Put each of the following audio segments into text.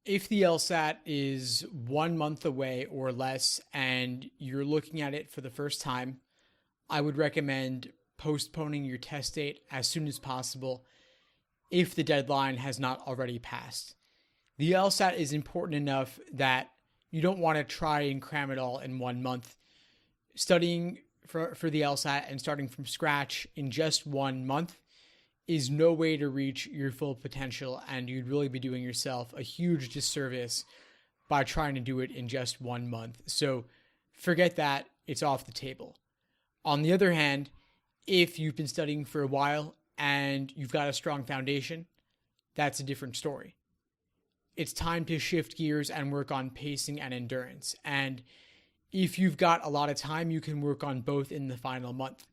If the LSAT is 1 month away or less and you're looking at it for the first time, I would recommend postponing your test date as soon as possible if the deadline has not already passed. The LSAT is important enough that you don't want to try and cram it all in 1 month. Studying for the LSAT and starting from scratch in just 1 month is no way to reach your full potential, and you'd really be doing yourself a huge disservice by trying to do it in just 1 month. So forget that, it's off the table. On the other hand, if you've been studying for a while and you've got a strong foundation, that's a different story. It's time to shift gears and work on pacing and endurance. And if you've got a lot of time, you can work on both in the final month.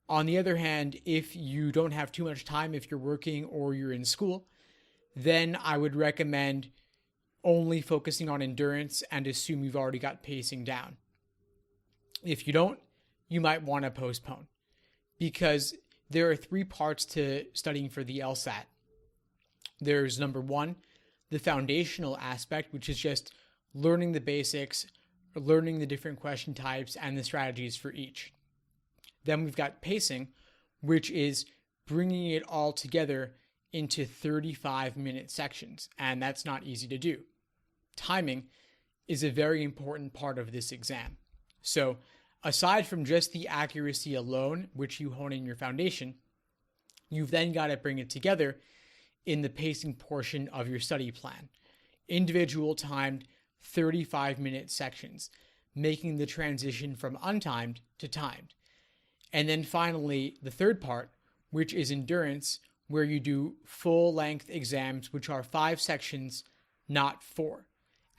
On the other hand, if you don't have too much time, if you're working or you're in school, then I would recommend only focusing on endurance and assume you've already got pacing down. If you don't, you might want to postpone, because there are 3 parts to studying for the LSAT. There's number 1, the foundational aspect, which is just learning the basics, learning the different question types and the strategies for each. Then we've got pacing, which is bringing it all together into 35-minute sections, and that's not easy to do. Timing is a very important part of this exam. So aside from just the accuracy alone, which you hone in your foundation, you've then got to bring it together in the pacing portion of your study plan. Individual timed 35-minute sections, making the transition from untimed to timed. And then finally, the third part, which is endurance, where you do full-length exams, which are 5 sections, not 4.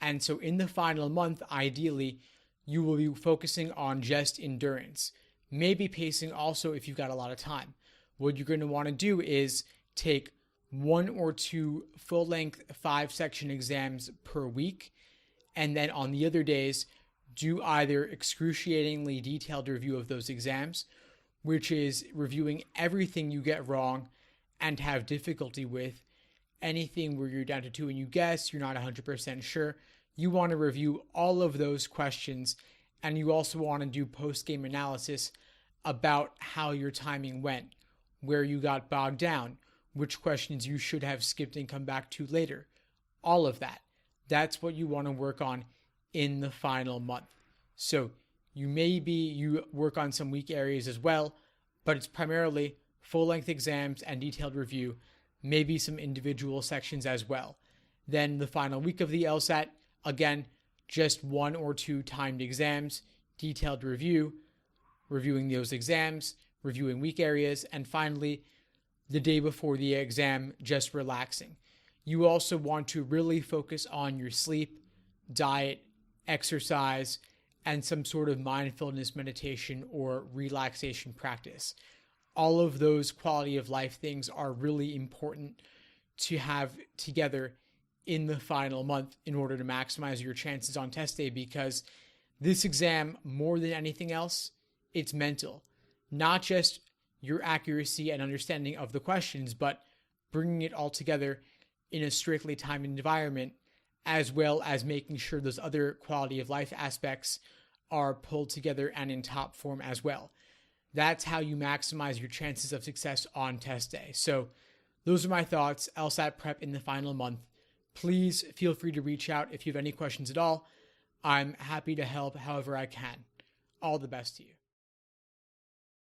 And so in the final month, ideally, you will be focusing on just endurance. Maybe pacing also if you've got a lot of time. What you're going to want to do is take 1 or 2 full-length 5-section exams per week, and then on the other days, do either excruciatingly detailed review of those exams, which is reviewing everything you get wrong and have difficulty with, anything where you're down to 2 and you guess, you're not 100% sure. You want to review all of those questions, and you also want to do post-game analysis about how your timing went, where you got bogged down, which questions you should have skipped and come back to later. All of that. That's what you want to work on in the final month. So you work on some weak areas as well, but it's primarily full-length exams and detailed review, maybe some individual sections as well. Then the final week of the LSAT, again, just 1 or 2 timed exams, detailed review, reviewing those exams, reviewing weak areas, and finally, the day before the exam, just relaxing. You also want to really focus on your sleep, diet, exercise, and some sort of mindfulness meditation or relaxation practice. All of those quality of life things are really important to have together in the final month in order to maximize your chances on test day, because this exam, more than anything else, it's mental. Not just your accuracy and understanding of the questions, but bringing it all together in a strictly timed environment, as well as making sure those other quality of life aspects are pulled together and in top form as well. That's how you maximize your chances of success on test day. So those are my thoughts, LSAT prep in the final month. Please feel free to reach out if you have any questions at all. I'm happy to help however I can. All the best to you.